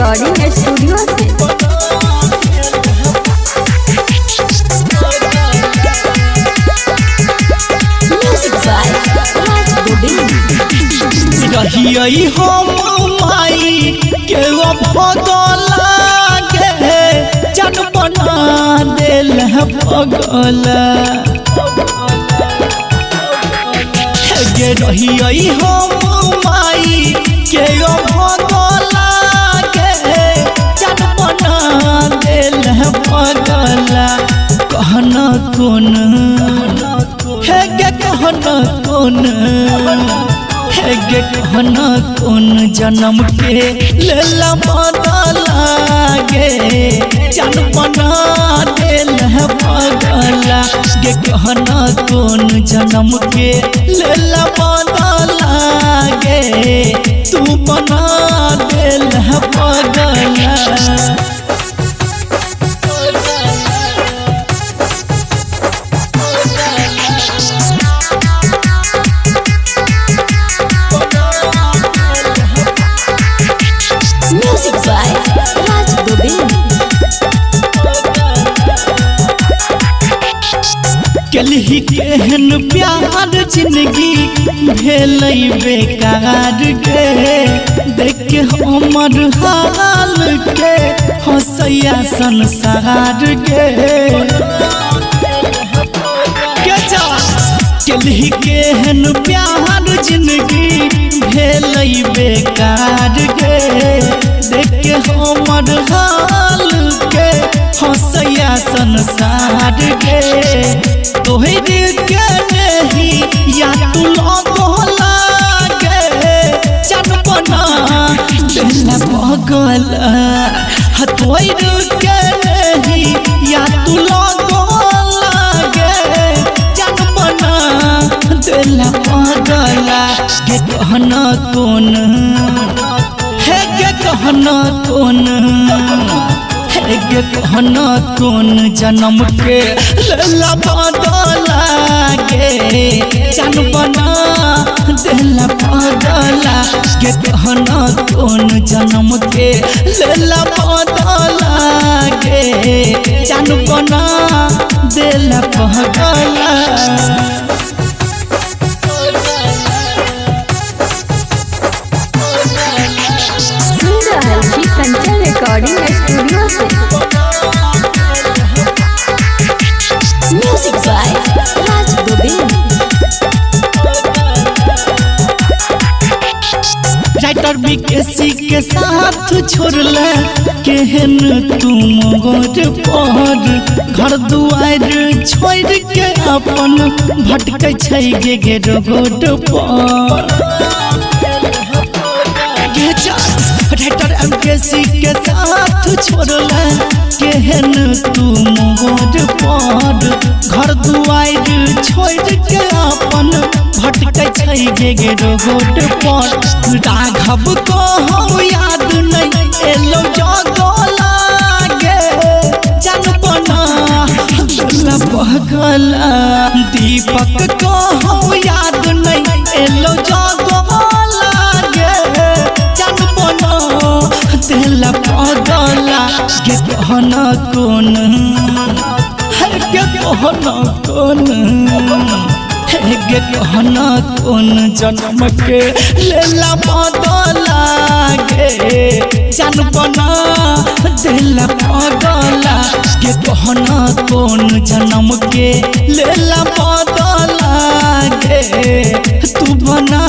Recording studio से। रही हम माई के भगला गे जन बना दिल पगल गे रही हम माई के भगला गे जन बना दिल पगल कहना कौन है गे कहना कौन गे कहना कौन जन्म के लेला बदला गे जन बना दिल पगला गे कहना कौन जन्म के लेला बदला गे तू बना दिल पगला। कलही केहन प्यार जिंदगी भेल बेकार गे देख के हमर हाल के हंसैया संसार गे कलही केहन प्यार जिंदगी भेल बेकार गे देख के हमर हाल के हंसैया संसार गे तोहे दिल के नहीं या तू लगला गे जन बना दिल पगल तोहे दिल के नहीं या तू लगला गे जन बना दिल पगल गे कहना कौन है गे कहना कौन गे कहना कौन जन्म के लेला बदला गे जन बना दिल पगला गे कहना कौन जन्म के लेला बदला गे जन बना दिल पगला। रिकॉर्डिंग स्टूडियो से। Music by Raj Govind. Writer BKC के साथ छोड़ला केहन तुम गोर पर घर दुआर छोड़ के अपन भटकै छै गे रोड पर राइटर एमकेसी के साथ छोड़ला केहन तुम गोर पर घर दुआर छोड़ के अपन भटकै छै गे रोड पर राघव को हम याद नहीं एलो जगला गे जन बना दिल पगला दीपक को हम याद नहीं एलो जगला गे जन बना दिल पगला गे कहना कौन है गे कहना कौन गे कहना कौन जन्म के लेला बदला गे जन बना दिल पगला गे कहना कौन जन्म के लेला बदला गे तू बना